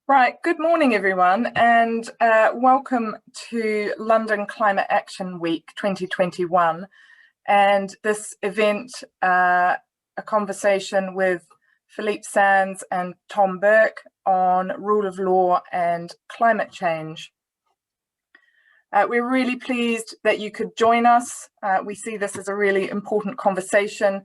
Right, good morning everyone, and welcome to London Climate Action Week 2021, and this event, a conversation with Philippe Sands and Tom Burke on rule of law and climate change. We're really pleased that you could join us. We see this as a really important conversation,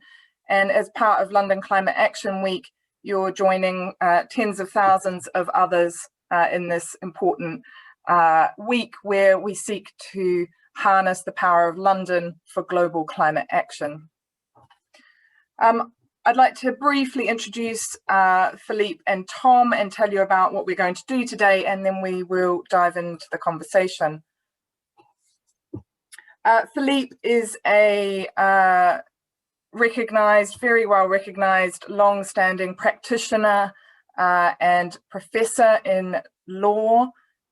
and as part of London Climate Action Week, you're joining tens of thousands of others in this important week where we seek to harness the power of London for global climate action. I'd like to briefly introduce Philippe and Tom and tell you about what we're going to do today, and then we will dive into the conversation. Philippe is a very well recognized, long-standing practitioner and professor in law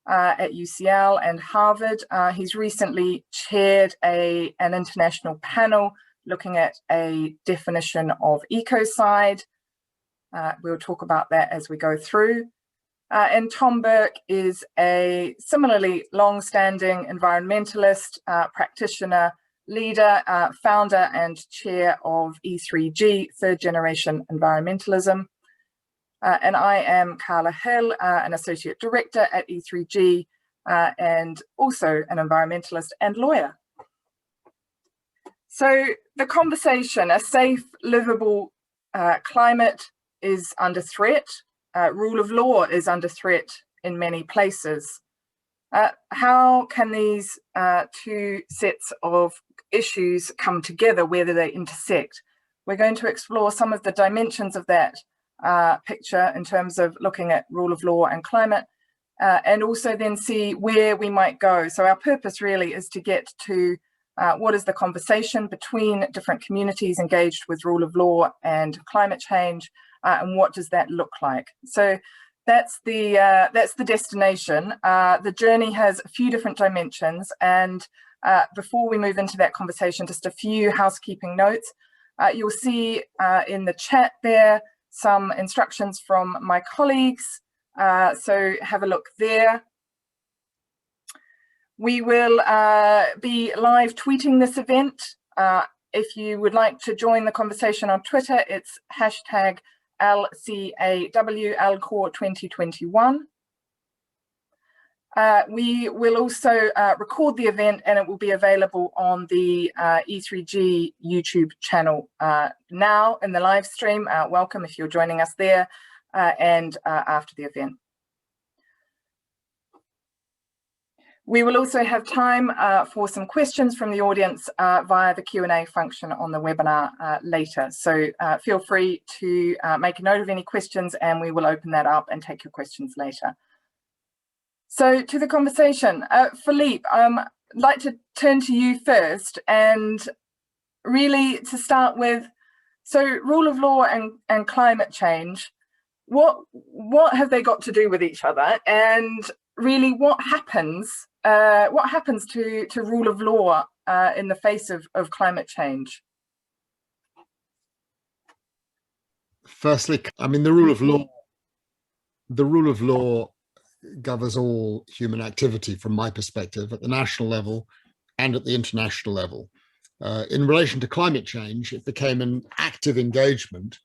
at UCL and Harvard. He's recently chaired an international panel looking at a definition of ecocide. We'll talk about that as we go through. And Tom Burke is a similarly long-standing environmentalist, practitioner, leader, founder and chair of E3G, Third Generation Environmentalism. And I am Karla Hill, an associate director at E3G and also an environmentalist and lawyer. So the conversation, a safe, livable climate is under threat. Rule of law is under threat in many places. How can these two sets of issues come together, whether they intersect? We're going to explore some of the dimensions of that picture in terms of looking at rule of law and climate, and also then see where we might go. So our purpose really is to get to what is the conversation between different communities engaged with rule of law and climate change, and what does that look like? So that's the destination. The journey has a few different dimensions, and before we move into that conversation, just a few housekeeping notes. You'll see in the chat there some instructions from my colleagues, so have a look there. We will be live tweeting this event. If you would like to join the conversation on Twitter, it's hashtag LCAW LCAW 2021. We will also record the event, and it will be available on the E3G YouTube channel now in the live stream. Welcome if you're joining us there, and after the event. We will also have time for some questions from the audience via the Q&A function on the webinar later. So feel free to make a note of any questions, and we will open that up and take your questions later. So to the conversation, Philippe, I'd like to turn to you first, and really to start with, so rule of law and climate change, what have they got to do with each other, and really what happens to rule of law in the face of climate change? Firstly, I mean, the rule of law governs all human activity from my perspective at the national level and at the international level. In relation to climate change, it became an active engagement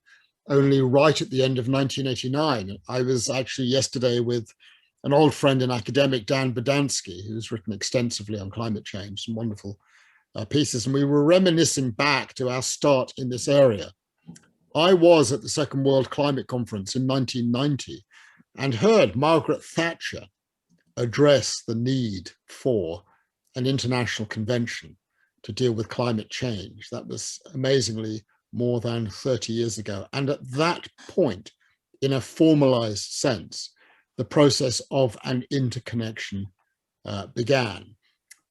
only right at the end of 1989. I was actually yesterday with an old friend and academic, Dan Bodansky, who's written extensively on climate change, some wonderful pieces, and we were reminiscing back to our start in this area. I was at the Second World Climate Conference in 1990 and heard Margaret Thatcher address the need for an international convention to deal with climate change. That was amazingly more than 30 years ago. And at that point, in a formalized sense, the process of an interconnection began.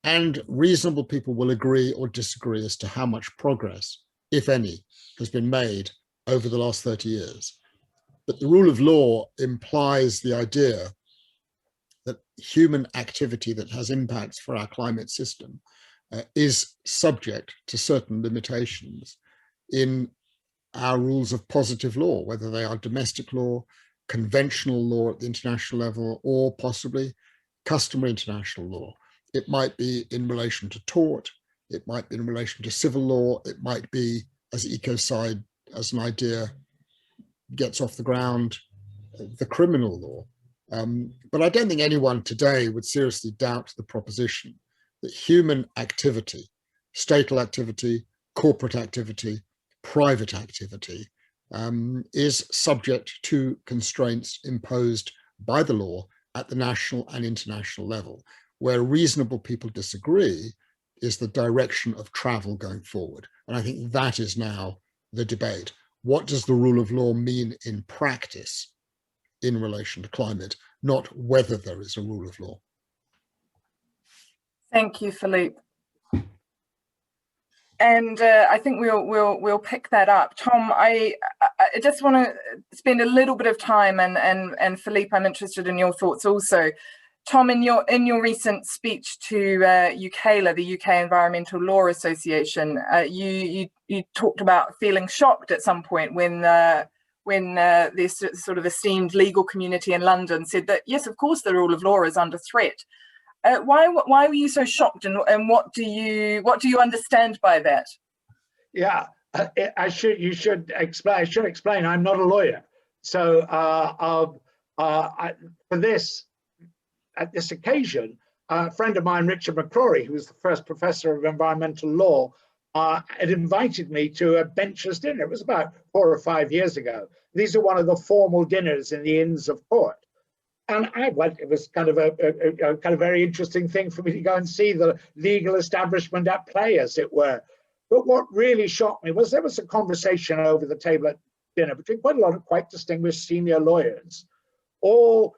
And reasonable people will agree or disagree as to how much progress, if any, has been made over the last 30 years. But the rule of law implies the idea that human activity that has impacts for our climate system is subject to certain limitations in our rules of positive law, whether they are domestic law, conventional law at the international level, or possibly customary international law. It might be in relation to tort, it might be in relation to civil law, it might be, as ecocide as an idea gets off the ground, the criminal law. But I don't think anyone today would seriously doubt the proposition that human activity, statal activity, corporate activity, private activity, is subject to constraints imposed by the law at the national and international level. Where reasonable people disagree is the direction of travel going forward. And I think that is now the debate. What does the rule of law mean in practice in relation to climate, not whether there is a rule of law? Thank you, Philippe. And I think we'll pick that up. Tom, I just want to spend a little bit of time, and Philippe, I'm interested in your thoughts also. Tom, in your recent speech to UKLA, the UK Environmental Law Association, you talked about feeling shocked at some point when this sort of esteemed legal community in London said that, yes, of course, the rule of law is under threat. Why were you so shocked, and what do you understand by that? Yeah, I should explain. I'm not a lawyer, so at this occasion, a friend of mine, Richard McCrory, who was the first professor of environmental law, had invited me to a bencher's dinner. It was about 4 or 5 years ago. These are one of the formal dinners in the Inns of Court. And I went. It was kind of a very interesting thing for me to go and see the legal establishment at play, as it were. But what really shocked me was there was a conversation over the table at dinner between quite a lot of quite distinguished senior lawyers, all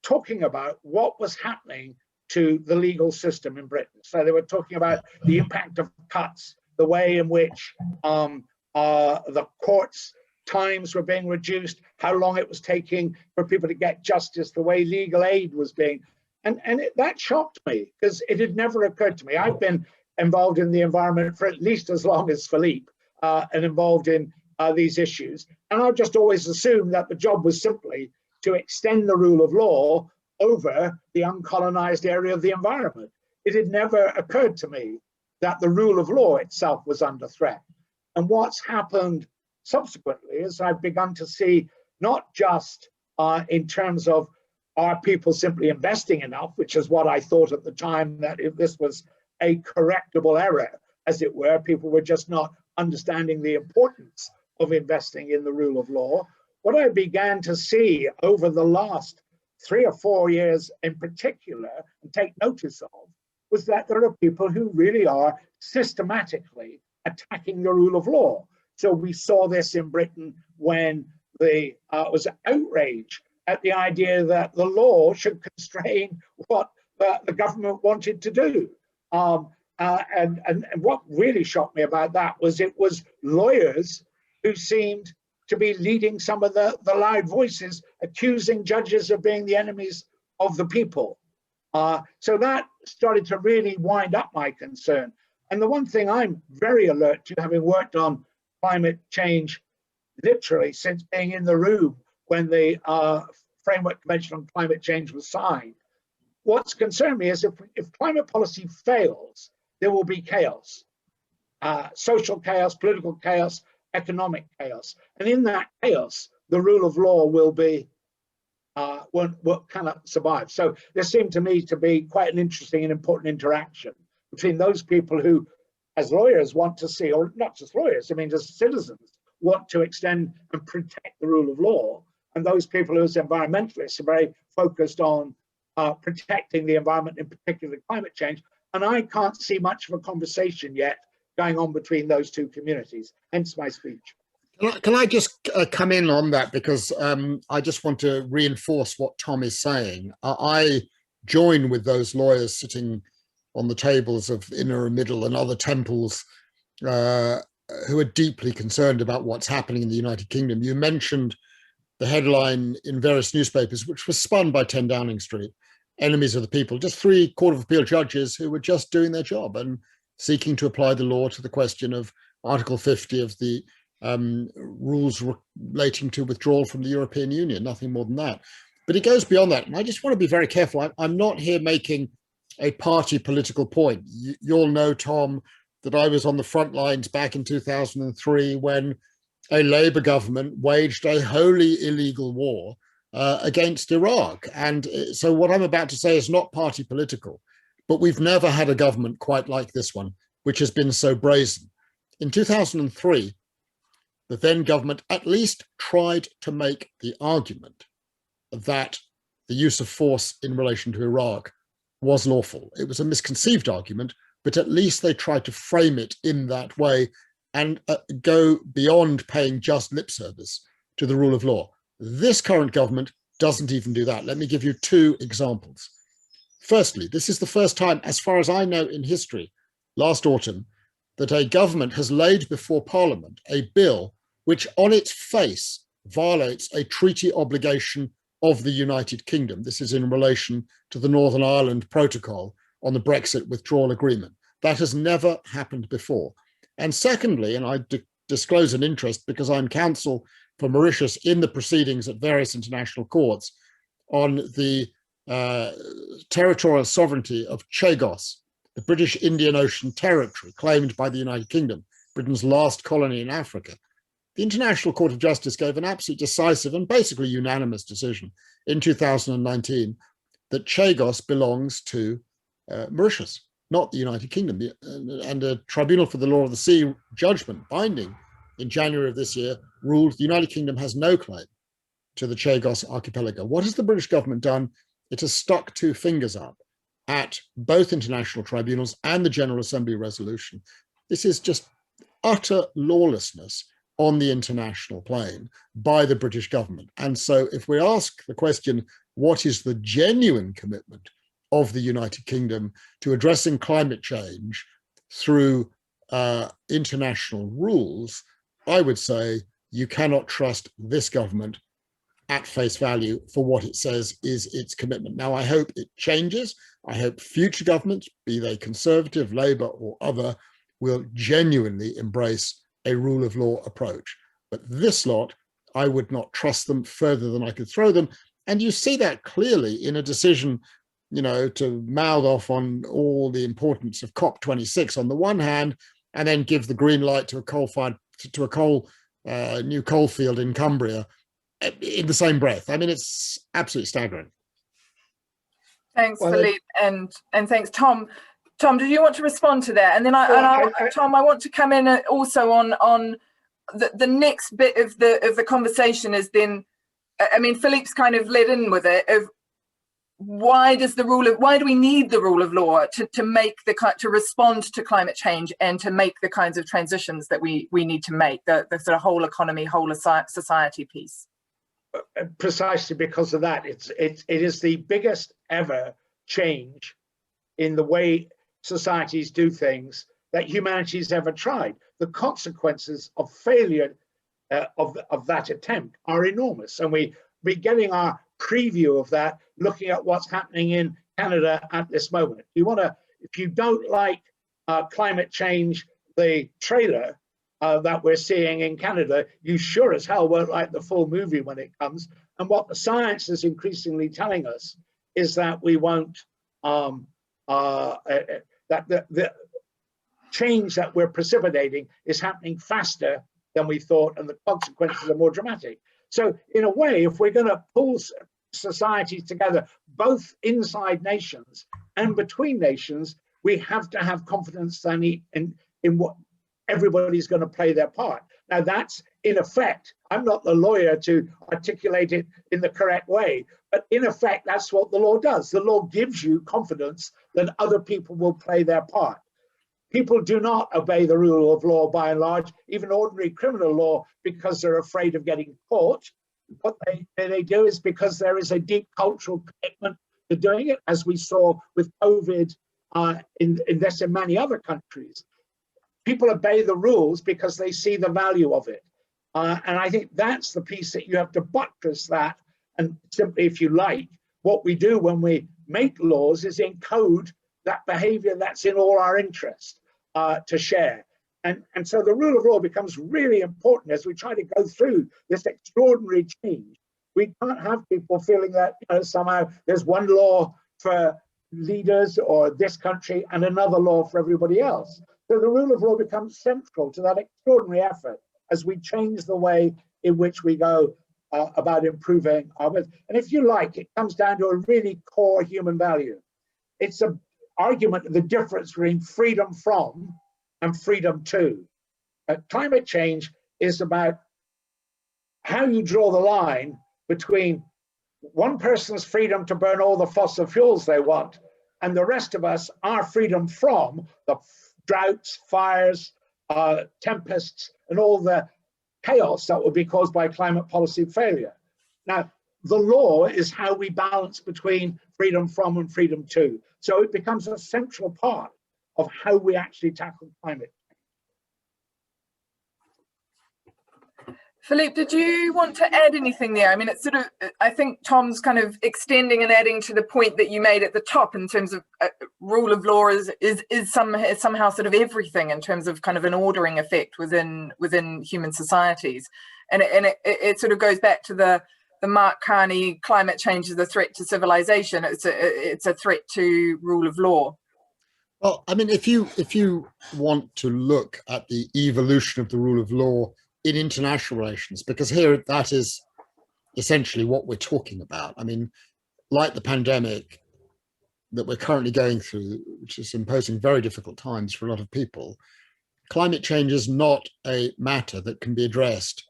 talking about what was happening to the legal system in Britain. So they were talking about the impact of cuts, the way in which the courts' times were being reduced, how long it was taking for people to get justice, the way legal aid was being, that shocked me, because it had never occurred to me. I've been involved in the environment for at least as long as Philippe, and involved in these issues, and I've just always assumed that the job was simply to extend the rule of law over the uncolonized area of the environment. It had never occurred to me that the rule of law itself was under threat. And what's happened subsequently is I've begun to see, not just in terms of are people simply investing enough, which is what I thought at the time, that if this was a correctable error, as it were, people were just not understanding the importance of investing in the rule of law. What I began to see over the last 3 or 4 years in particular, and take notice of, was that there are people who really are systematically attacking the rule of law. So we saw this in Britain when there was outrage at the idea that the law should constrain what the government wanted to do. And what really shocked me about that was it was lawyers who seemed to be leading some of the loud voices, accusing judges of being the enemies of the people. So that started to really wind up my concern. And the one thing I'm very alert to, having worked on climate change literally since being in the room when the Framework Convention on Climate Change was signed, what's concerned me is if climate policy fails, there will be chaos, social chaos, political chaos, economic chaos. And in that chaos, the rule of law will cannot survive. So there seemed to me to be quite an interesting and important interaction between those people who, as lawyers, want to see, or not just lawyers, I mean, as citizens, want to extend and protect the rule of law, and those people who, as environmentalists, are very focused on protecting the environment, in particular climate change. And I can't see much of a conversation yet going on between those two communities, hence my speech. Can I just come in on that, because I just want to reinforce what Tom is saying. I join with those lawyers sitting on the tables of Inner and Middle and other temples who are deeply concerned about what's happening in the United Kingdom. You mentioned the headline in various newspapers, which was spun by 10 Downing Street, enemies of the people, just 3 Court of Appeal judges who were just doing their job and seeking to apply the law to the question of Article 50 of the rules relating to withdrawal from the European Union, nothing more than that. But it goes beyond that. And I just want to be very careful. I'm not here making a party political point. You'll know, Tom, that I was on the front lines back in 2003 when a Labour government waged a wholly illegal war against Iraq. And so what I'm about to say is not party political, but we've never had a government quite like this one, which has been so brazen. In 2003, the then government at least tried to make the argument that the use of force in relation to Iraq was lawful. It was a misconceived argument, but at least they tried to frame it in that way and go beyond paying just lip service to the rule of law. This current government doesn't even do that. Let me give you two examples. Firstly, this is the first time, as far as I know in history, last autumn, that a government has laid before Parliament a bill which on its face violates a treaty obligation of the United Kingdom. This is in relation to the Northern Ireland Protocol on the Brexit withdrawal agreement. That has never happened before. And secondly, and I disclose an interest because I'm counsel for Mauritius in the proceedings at various international courts on the territorial sovereignty of Chagos, the British Indian Ocean territory claimed by the United Kingdom, Britain's last colony in Africa. The International Court of Justice gave an absolutely decisive and basically unanimous decision in 2019 that Chagos belongs to Mauritius, not the United Kingdom. And a Tribunal for the Law of the Sea judgment binding in January of this year ruled the United Kingdom has no claim to the Chagos archipelago. What has the British government done? It has stuck two fingers up at both international tribunals and the General Assembly resolution. This is just utter lawlessness on the international plane by the British government. And so if we ask the question, what is the genuine commitment of the United Kingdom to addressing climate change through international rules, I would say you cannot trust this government at face value for what it says is its commitment. Now, I hope it changes. I hope future governments, be they Conservative, Labour or other, will genuinely embrace a rule of law approach. But this lot, I would not trust them further than I could throw them. And you see that clearly in a decision, you know, to mouth off on all the importance of COP26 on the one hand, and then give the green light to a new coal field in Cumbria in the same breath. I mean, it's absolutely staggering. Thanks, Philippe, and thanks, Tom. Tom, did you want to respond to that? And then Tom, I want to come in also on the next bit of the conversation is then, I mean, Philippe's kind of led in with it of why do we need the rule of law to respond to climate change and to make the kinds of transitions that we need to make, the sort of whole economy, whole society piece? Precisely because of that, it is the biggest ever change in the way societies do things that humanity's ever tried. The consequences of failure of that attempt are enormous, and we're getting our preview of that looking at what's happening in Canada at this moment. If you don't like climate change, the trailer that we're seeing in Canada, you sure as hell won't like the full movie when it comes. And what the science is increasingly telling us is that we won't, that the change that we're precipitating is happening faster than we thought, and the consequences are more dramatic. So in a way, if we're going to pull societies together, both inside nations and between nations, we have to have confidence in what everybody's going to play their part. Now that's, in effect, I'm not the lawyer to articulate it in the correct way, but in effect, that's what the law does. The law gives you confidence that other people will play their part. People do not obey the rule of law by and large, even ordinary criminal law, because they're afraid of getting caught. What they do is because there is a deep cultural commitment to doing it, as we saw with COVID in this and many other countries. People obey the rules because they see the value of it. And I think that's the piece that you have to buttress that. And simply, if you like, what we do when we make laws is encode that behavior that's in all our interest to share. And so the rule of law becomes really important as we try to go through this extraordinary change. We can't have people feeling that, you know, somehow there's one law for leaders or this country and another law for everybody else. So the rule of law becomes central to that extraordinary effort as we change the way in which we go about improving our lives. And if you like, it comes down to a really core human value. It's an argument of the difference between freedom from and freedom to. Climate change is about how you draw the line between one person's freedom to burn all the fossil fuels they want and the rest of us, our freedom from the droughts, fires, tempests, and all the chaos that would be caused by climate policy failure. Now, the law is how we balance between freedom from and freedom to. So it becomes a central part of how we actually tackle climate. Philippe, did you want to add anything there? I mean, it's sort of, I think Tom's kind of extending and adding to the point that you made at the top in terms of rule of law is somehow sort of everything in terms of kind of an ordering effect within human societies. And it sort of goes back to the Mark Carney, climate change is a threat to civilization. It's a threat to rule of law. Well, I mean, if you want to look at the evolution of the rule of law in international relations, because here that is essentially what we're talking about. I mean, like the pandemic that we're currently going through, which is imposing very difficult times for a lot of people, climate change is not a matter that can be addressed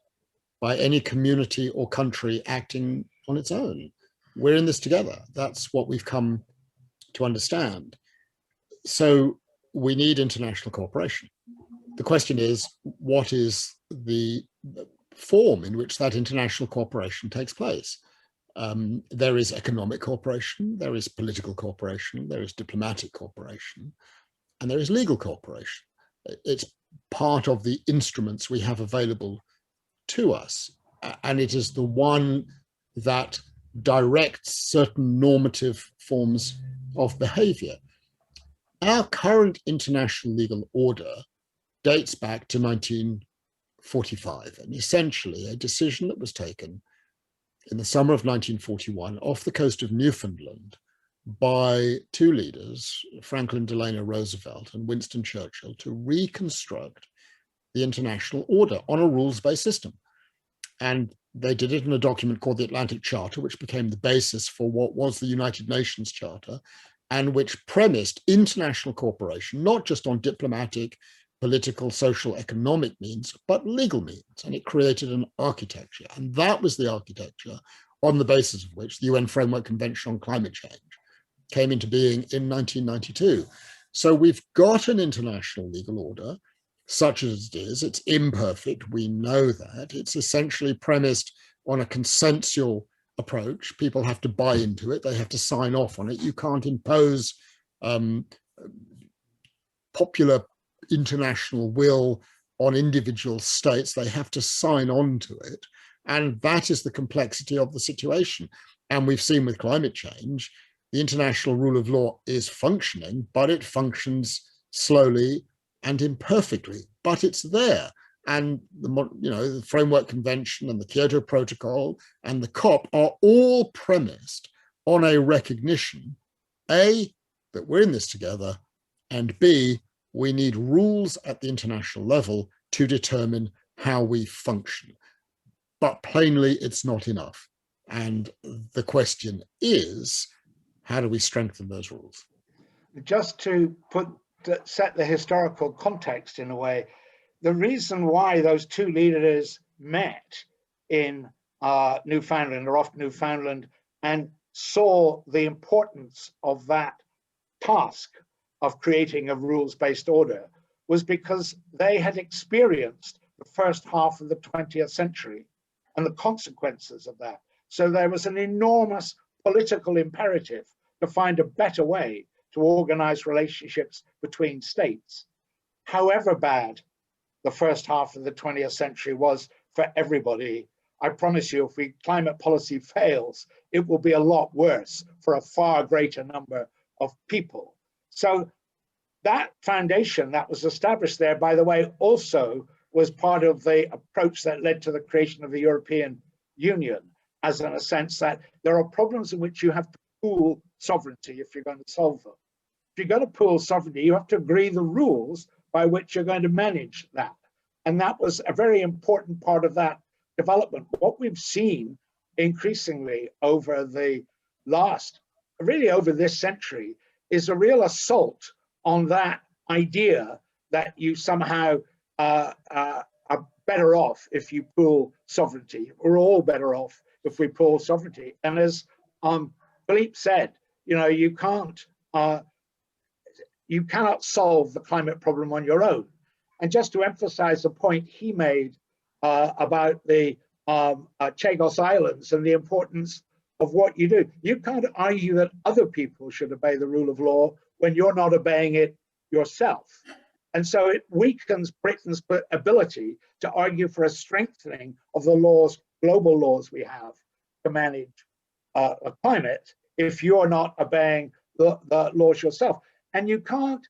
by any community or country acting on its own. We're in this together. That's what we've come to understand. So we need international cooperation. The question is, what is the form in which that international cooperation takes place? There is economic cooperation, there is political cooperation, there is diplomatic cooperation, and there is legal cooperation. It's part of the instruments we have available to us, and it is the one that directs certain normative forms of behavior. Our current international legal order dates back to 1945, and essentially a decision that was taken in the summer of 1941 off the coast of Newfoundland by two leaders, Franklin Delano Roosevelt and Winston Churchill, to reconstruct the international order on a rules-based system. And they did it in a document called the Atlantic Charter, which became the basis for what was the United Nations Charter, and which premised international cooperation, not just on diplomatic, political, social, economic means, but legal means. And it created an architecture. And that was the architecture on the basis of which the UN Framework Convention on Climate Change came into being in 1992. So we've got an international legal order, such as it is. It's imperfect, we know that. It's essentially premised on a consensual approach. People have to buy into it, they have to sign off on it. You can't impose popular international will on individual states. They have to sign on to it. And that is the complexity of the situation. And we've seen with climate change, the international rule of law is functioning, but it functions slowly and imperfectly, but it's there. And the Framework Convention and the Kyoto Protocol and the COP are all premised on a recognition, A, that we're in this together, and B, we need rules at the international level to determine how we function. But plainly, it's not enough. And the question is, how do we strengthen those rules? Just to set the historical context in a way, the reason why those two leaders met in Newfoundland or off Newfoundland and saw the importance of that task of creating a rules-based order was because they had experienced the first half of the 20th century and the consequences of that. So there was an enormous political imperative to find a better way to organize relationships between states. However bad the first half of the 20th century was for everybody, I promise you, if climate policy fails, it will be a lot worse for a far greater number of people. So that foundation that was established there, by the way, also was part of the approach that led to the creation of the European Union, as in a sense that there are problems in which you have to pool sovereignty if you're going to solve them. If you're going to pool sovereignty, you have to agree the rules by which you're going to manage that. And that was a very important part of that development. What we've seen increasingly over the last, really over this century, is a real assault on that idea that you somehow are better off if you pool sovereignty. We're all better off if we pool sovereignty. And as Philippe said, you cannot solve the climate problem on your own. And just to emphasize the point he made about the Chagos Islands and the importance of what you do, you can't argue that other people should obey the rule of law when you're not obeying it yourself. And so it weakens Britain's ability to argue for a strengthening of the laws, global laws we have to manage a climate if you're not obeying the laws yourself. And you can't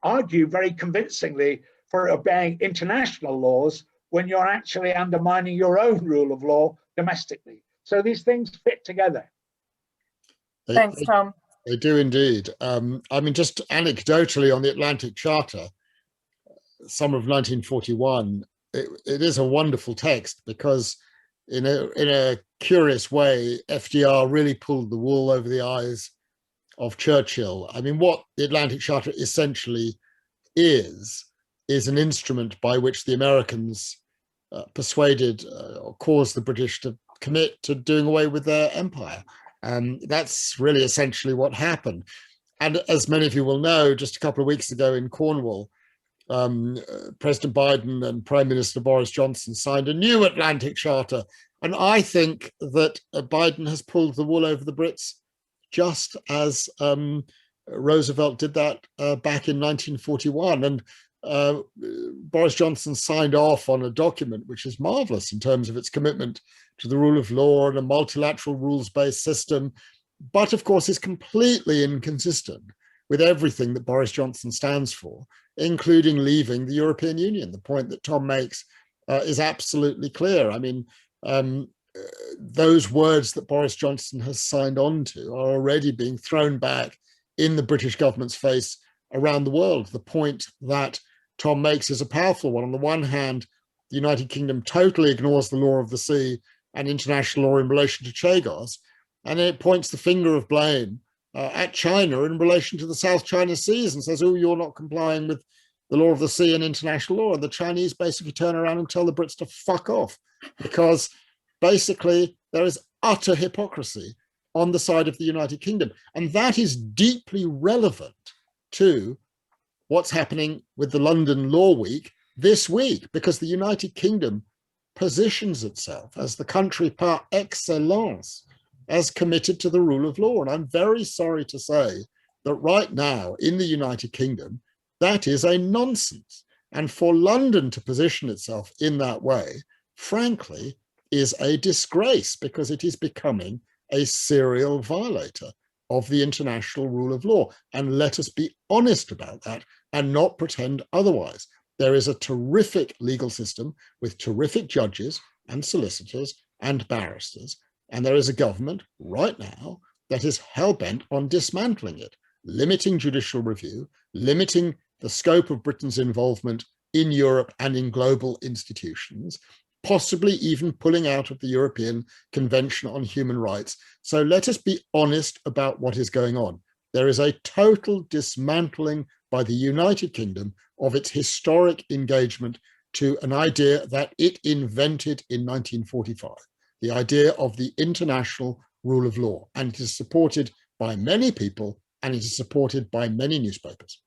argue very convincingly for obeying international laws when you're actually undermining your own rule of law domestically. So these things fit together. Thanks, Tom. They do indeed. I mean, just anecdotally on the Atlantic Charter, summer of 1941, it is a wonderful text because in a curious way, FDR really pulled the wool over the eyes of Churchill. I mean, what the Atlantic Charter essentially is an instrument by which the Americans persuaded or caused the British to commit to doing away with their empire. That's really essentially what happened. And as many of you will know, just a couple of weeks ago in Cornwall, President Biden and Prime Minister Boris Johnson signed a new Atlantic Charter. And I think that Biden has pulled the wool over the Brits just as Roosevelt did that back in 1941. And Boris Johnson signed off on a document which is marvelous in terms of its commitment to the rule of law and a multilateral rules-based system, but of course is completely inconsistent with everything that Boris Johnson stands for, including leaving the European Union. The point that Tom makes is absolutely clear. I mean, those words that Boris Johnson has signed on to are already being thrown back in the British government's face around the world. The point that Tom makes is a powerful one. On the one hand, the United Kingdom totally ignores the law of the sea and international law in relation to Chagos, and it points the finger of blame at China in relation to the South China Seas and says, oh, you're not complying with the law of the sea and international law. And the Chinese basically turn around and tell the Brits to fuck off, because basically there is utter hypocrisy on the side of the United Kingdom. And that is deeply relevant to what's happening with the London Law Week this week, because the United Kingdom positions itself as the country par excellence as committed to the rule of law. And I'm very sorry to say that right now in the United Kingdom, that is a nonsense. And for London to position itself in that way, frankly, is a disgrace, because it is becoming a serial violator of the international rule of law. And let us be honest about that and not pretend otherwise. There is a terrific legal system with terrific judges and solicitors and barristers. And there is a government right now that is hell-bent on dismantling it, limiting judicial review, limiting the scope of Britain's involvement in Europe and in global institutions, possibly even pulling out of the European Convention on Human Rights. So let us be honest about what is going on. There is a total dismantling by the United Kingdom of its historic engagement to an idea that it invented in 1945, the idea of the international rule of law. And it is supported by many people, and it is supported by many newspapers.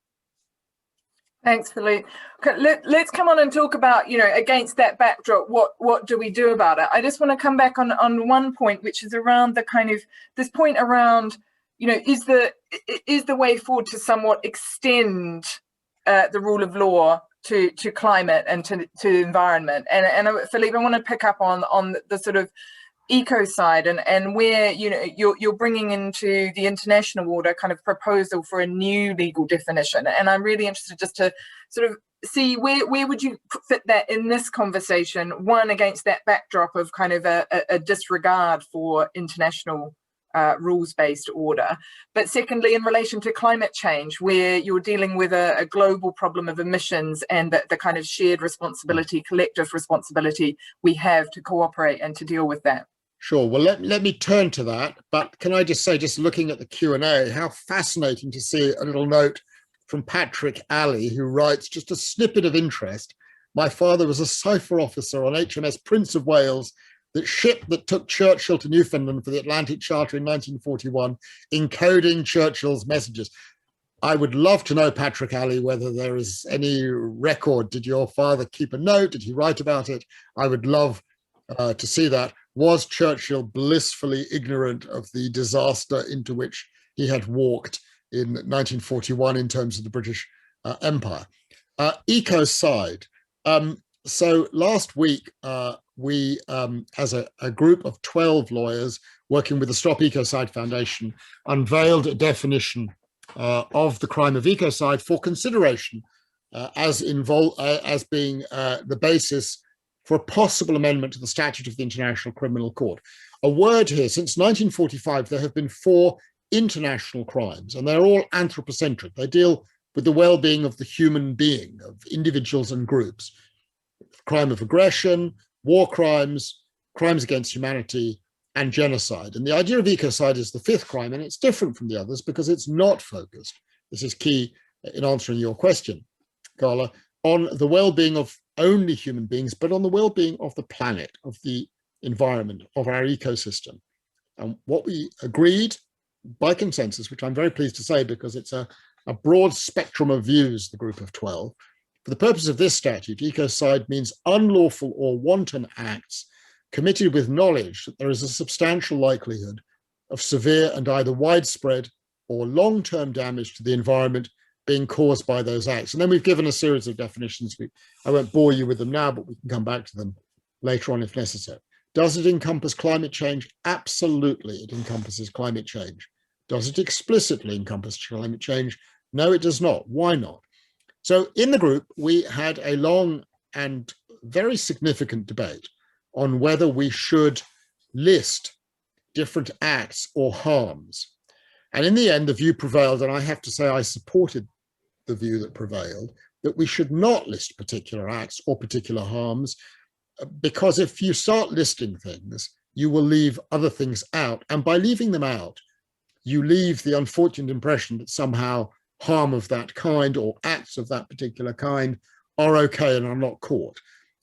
Thanks, Philippe. Okay, let's come on and talk about, against that backdrop, what do we do about it? I just want to come back on one point, which is around the kind of this point around, is the way forward to somewhat extend the rule of law to climate and to environment. And Philippe, I want to pick up on the sort of, ecocide and where, you know, you're bringing into the international order kind of proposal for a new legal definition. And I'm really interested just to sort of see where would you fit that in this conversation, one, against that backdrop of kind of a disregard for international rules-based order, but secondly, in relation to climate change, where you're dealing with a global problem of emissions and the kind of shared responsibility, collective responsibility we have to cooperate and to deal with that. Sure. Well, let me turn to that. But can I just say, just looking at the Q&A, how fascinating to see a little note from Patrick Alley, who writes, just a snippet of interest. My father was a cipher officer on HMS Prince of Wales, the ship that took Churchill to Newfoundland for the Atlantic Charter in 1941, encoding Churchill's messages. I would love to know, Patrick Alley, whether there is any record. Did your father keep a note? Did he write about it? I would love to see that. Was Churchill blissfully ignorant of the disaster into which he had walked in 1941 in terms of the British Empire? Ecocide. So last week, we, as a group of 12 lawyers working with the Stop Ecocide Foundation, unveiled a definition of the crime of ecocide for consideration as being the basis for a possible amendment to the statute of the International Criminal Court. A word here, since 1945, there have been 4 international crimes, and they're all anthropocentric. They deal with the well-being of the human being, of individuals and groups. Crime of aggression, war crimes, crimes against humanity, and genocide. And the idea of ecocide is the 5th crime, and it's different from the others because it's not focused. This is key in answering your question, Karla, on the well-being of only human beings, but on the well-being of the planet, of the environment, of our ecosystem. And what we agreed by consensus, which I'm very pleased to say because it's a broad spectrum of views, the group of 12, for the purpose of this statute, ecocide means unlawful or wanton acts committed with knowledge that there is a substantial likelihood of severe and either widespread or long-term damage to the environment being caused by those acts. And then we've given a series of definitions. I won't bore you with them now, but we can come back to them later on if necessary. Does it encompass climate change? Absolutely, it encompasses climate change. Does it explicitly encompass climate change? No, it does not. Why not? So in the group, we had a long and very significant debate on whether we should list different acts or harms. And in the end, the view prevailed, and I have to say I supported the view that prevailed, that we should not list particular acts or particular harms, because if you start listing things, you will leave other things out. And by leaving them out, you leave the unfortunate impression that somehow harm of that kind or acts of that particular kind are okay and are not caught.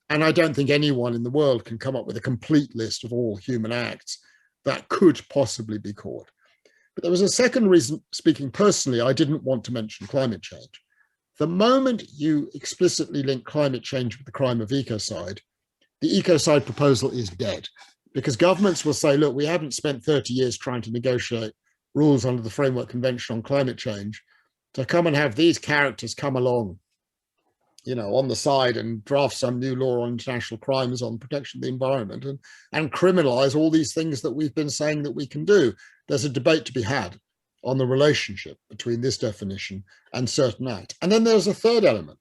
And I don't think anyone in the world can come up with a complete list of all human acts that could possibly be caught. But there was a second reason, speaking personally, I didn't want to mention climate change. The moment you explicitly link climate change with the crime of ecocide, the ecocide proposal is dead, because governments will say, look, we haven't spent 30 years trying to negotiate rules under the Framework Convention on Climate Change to come and have these characters come along, you know, on the side and draft some new law on international crimes on protection of the environment and criminalize all these things that we've been saying that we can do. There's a debate to be had on the relationship between this definition and certain acts. And then there's a third element.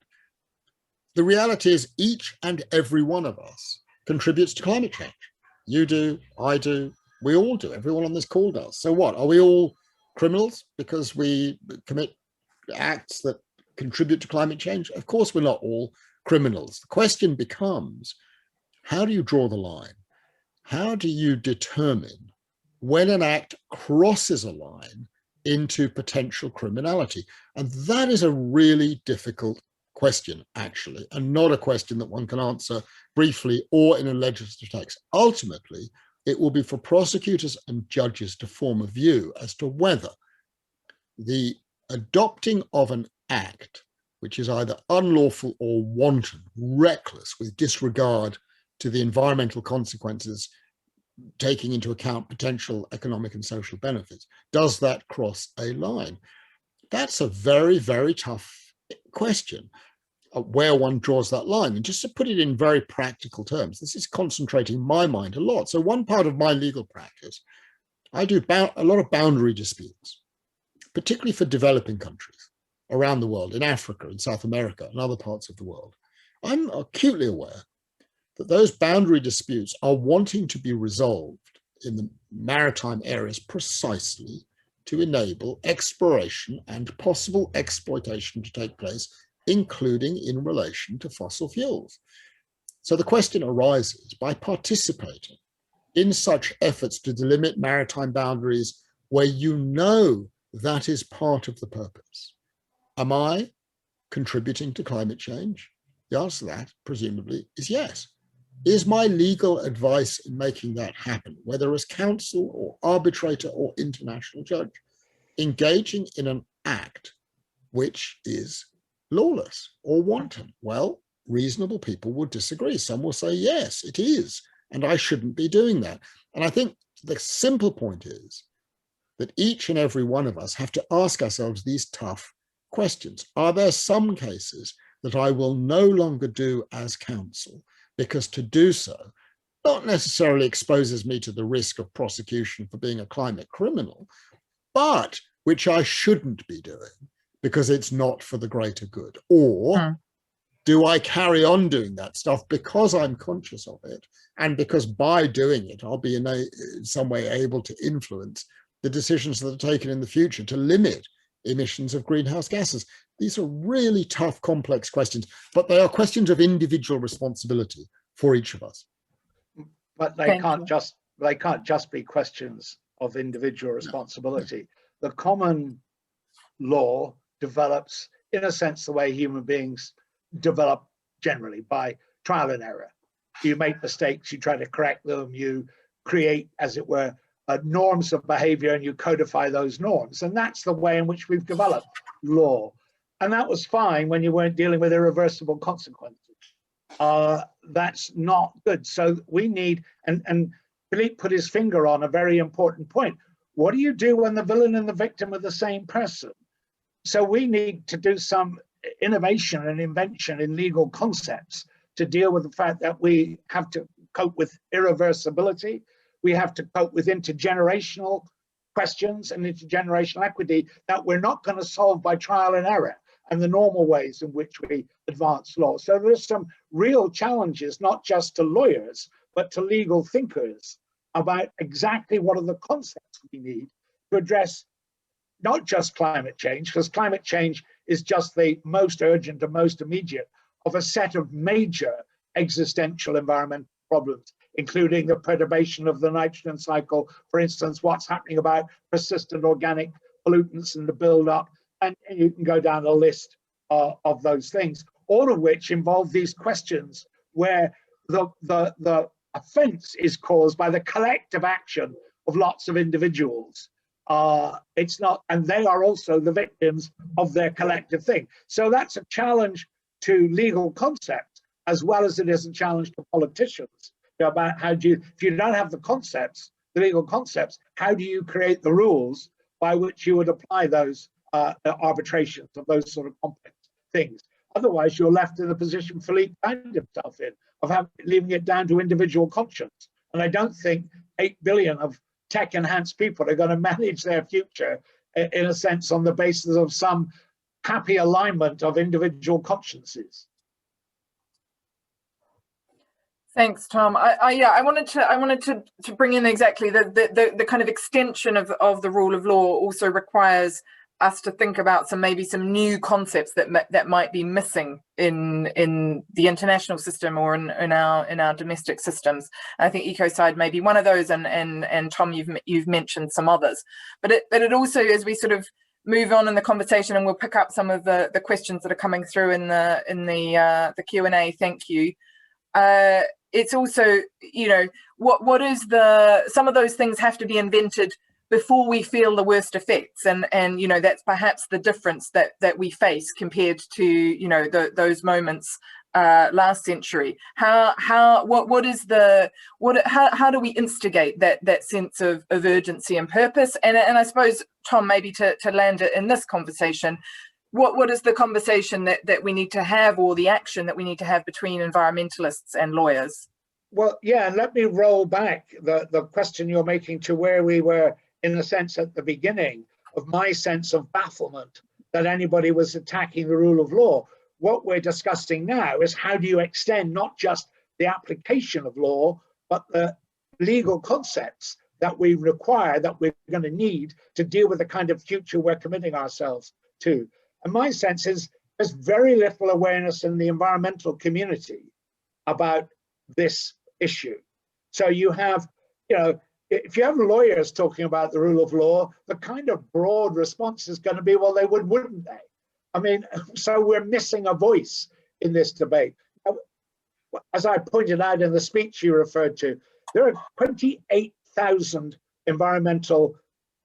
The reality is each and every one of us contributes to climate change. You do, I do, we all do, everyone on this call does. So what, are we all criminals because we commit acts that contribute to climate change? Of course, we're not all criminals. The question becomes, how do you draw the line? How do you determine when an act crosses a line into potential criminality? And that is a really difficult question, actually, and not a question that one can answer briefly or in a legislative text. Ultimately, it will be for prosecutors and judges to form a view as to whether the adopting of an act which is either unlawful or wanton, reckless, with disregard to the environmental consequences, taking into account potential economic and social benefits, does that cross a line? That's a very, very tough question. where one draws that line. And just to put it in very practical terms, this is concentrating my mind a lot. So one part of my legal practice, I do a lot of boundary disputes, particularly for developing countries around the world, in Africa, in South America, and other parts of the world. I'm acutely aware that those boundary disputes are wanting to be resolved in the maritime areas precisely to enable exploration and possible exploitation to take place, including in relation to fossil fuels. So the question arises, by participating in such efforts to delimit maritime boundaries where you know that is part of the purpose, am I contributing to climate change? The answer to that, presumably, is yes. Is my legal advice in making that happen, whether as counsel or arbitrator or international judge, engaging in an act which is lawless or wanton? Well, reasonable people will disagree. Some will say, yes, it is, and I shouldn't be doing that. And I think the simple point is that each and every one of us have to ask ourselves these tough questions. Are there some cases that I will no longer do as counsel, because to do so not necessarily exposes me to the risk of prosecution for being a climate criminal, but which I shouldn't be doing because it's not for the greater good? Or do I carry on doing that stuff because I'm conscious of it, and because by doing it, I'll be in some way able to influence the decisions that are taken in the future to limit emissions of greenhouse gases? These are really tough, complex questions, but they are questions of individual responsibility for each of us. But they can't just be questions of individual responsibility. The common law develops, in a sense, the way human beings develop generally, by trial and error. You make mistakes, you try to correct them, you create, as it were, norms of behavior, and you codify those norms. And that's the way in which we've developed law. And that was fine when you weren't dealing with irreversible consequences. That's not good. So we need, and Philippe put his finger on a very important point. What do you do when the villain and the victim are the same person? So we need to do some innovation and invention in legal concepts to deal with the fact that we have to cope with irreversibility. We have to cope with intergenerational questions and intergenerational equity that we're not going to solve by trial and error and the normal ways in which we advance law. So there's some real challenges, not just to lawyers, but to legal thinkers about exactly what are the concepts we need to address not just climate change, because climate change is just the most urgent and most immediate of a set of major existential environmental problems, including the perturbation of the nitrogen cycle, for instance, what's happening about persistent organic pollutants and the buildup, and you can go down a list of those things, all of which involve these questions where the offense is caused by the collective action of lots of individuals. It's not, and they are also the victims of their collective thing. So that's a challenge to legal concepts, as well as it is a challenge to politicians about how do you, if you don't have the concepts, the legal concepts, how do you create the rules by which you would apply those arbitrations of those sort of complex things? Otherwise, you're left in the position Philippe found himself in, of leaving it down to individual conscience. And I don't think 8 billion of tech-enhanced people are going to manage their future, in a sense, on the basis of some happy alignment of individual consciences. Thanks, Tom. I wanted to bring in exactly the kind of extension of the rule of law also requires us to think about maybe some new concepts that might be missing in the international system or in our domestic systems. And I think ecocide may be one of those, and Tom, you've mentioned some others. But it also, as we sort of move on in the conversation, and we'll pick up some of the questions that are coming through in the Q&A. Thank you. It's also, you know, what is some of those things have to be invented before we feel the worst effects, and you know, that's perhaps the difference that we face compared to, you know, those moments last century. How do we instigate that sense of urgency and purpose? And I suppose, Tom, maybe to land it in this conversation, what is the conversation that we need to have, or the action that we need to have between environmentalists and lawyers? Well, yeah, and let me roll back the question you're making to where we were, in a sense, at the beginning of my sense of bafflement that anybody was attacking the rule of law. What we're discussing now is how do you extend not just the application of law, but the legal concepts that we require, that we're going to need to deal with the kind of future we're committing ourselves to. And my sense is there's very little awareness in the environmental community about this issue. So you have, if you have lawyers talking about the rule of law, the kind of broad response is going to be, well, they wouldn't they? I mean, so we're missing a voice in this debate. As I pointed out in the speech you referred to, there are 28,000 environmental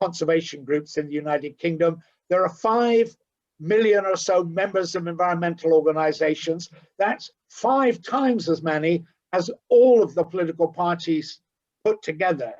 conservation groups in the United Kingdom. There are 5 million or so members of environmental organizations. That's 5 times as many as all of the political parties put together.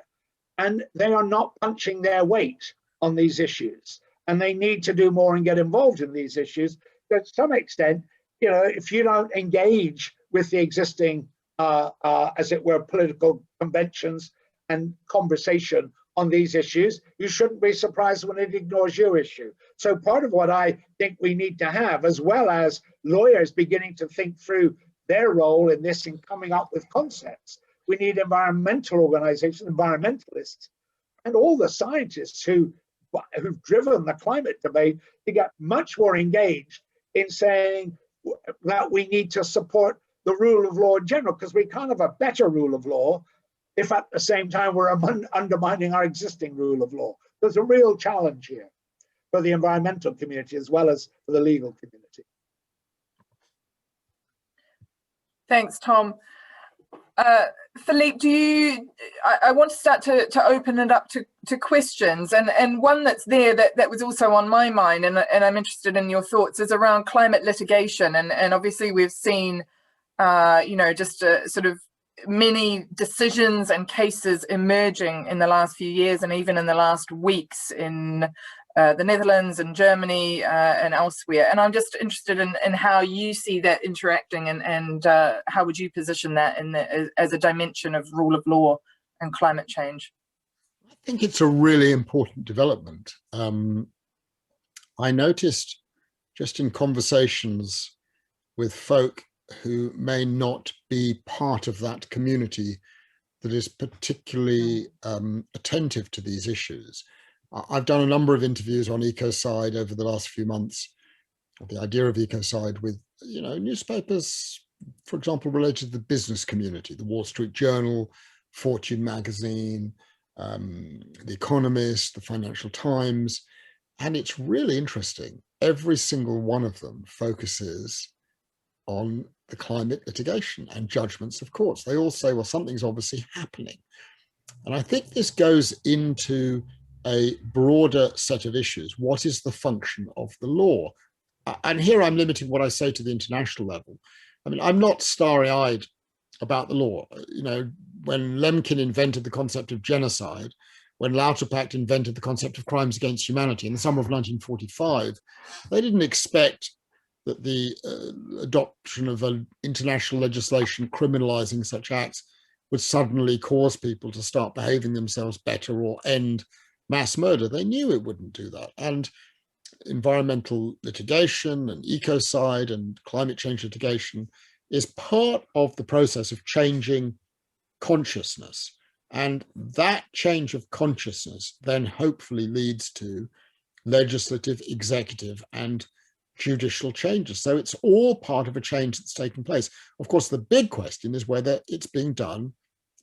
And they are not punching their weight on these issues. And they need to do more and get involved in these issues. But to some extent, if you don't engage with the existing, as it were, political conventions and conversation on these issues, you shouldn't be surprised when it ignores your issue. So part of what I think we need to have, as well as lawyers beginning to think through their role in this and coming up with concepts, we need environmental organizations, environmentalists, and all the scientists who've driven the climate debate to get much more engaged in saying that we need to support the rule of law in general, because we can't have a better rule of law if at the same time we're undermining our existing rule of law. There's a real challenge here for the environmental community as well as for the legal community. Thanks, Tom. Philippe, I want to start to open it up to questions, and one that's there that was also on my mind, and I'm interested in your thoughts, is around climate litigation. And obviously we've seen, just sort of many decisions and cases emerging in the last few years, and even in the last weeks in the Netherlands and Germany and elsewhere. And I'm just interested in how you see that interacting, and how would you position that as a dimension of rule of law and climate change? I think it's a really important development. I noticed just in conversations with folk who may not be part of that community that is particularly attentive to these issues. I've done a number of interviews on ecocide over the last few months, the idea of ecocide with, newspapers, for example, related to the business community, the Wall Street Journal, Fortune magazine, The Economist, the Financial Times. And it's really interesting. Every single one of them focuses on the climate litigation and judgments of courts. They all say, well, something's obviously happening. And I think this goes into a broader set of issues. What is the function of the law? And here I'm limiting what I say to the international level. I mean, I'm not starry-eyed about the law. When Lemkin invented the concept of genocide, when Lauterpacht invented the concept of crimes against humanity in the summer of 1945, they didn't expect that the adoption of an international legislation criminalizing such acts would suddenly cause people to start behaving themselves better or end mass murder. They knew it wouldn't do that. And environmental litigation and ecocide and climate change litigation is part of the process of changing consciousness. And that change of consciousness then hopefully leads to legislative, executive, and judicial changes. So it's all part of a change that's taking place. Of course, the big question is whether it's being done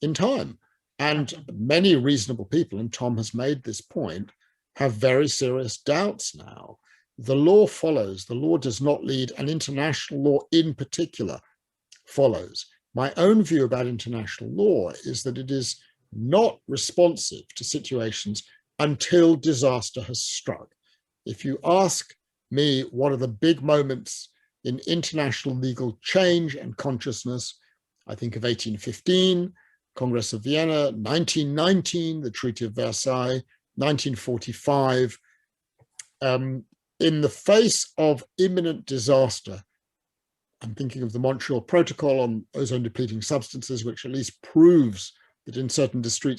in time. And many reasonable people, and Tom has made this point, have very serious doubts now. The law follows. The law does not lead, and international law in particular follows. My own view about international law is that it is not responsive to situations until disaster has struck. If you ask me what are the big moments in international legal change and consciousness, I think of 1815, Congress of Vienna, 1919, the Treaty of Versailles, 1945, in the face of imminent disaster, I'm thinking of the Montreal Protocol on ozone depleting substances, which at least proves that in certain discrete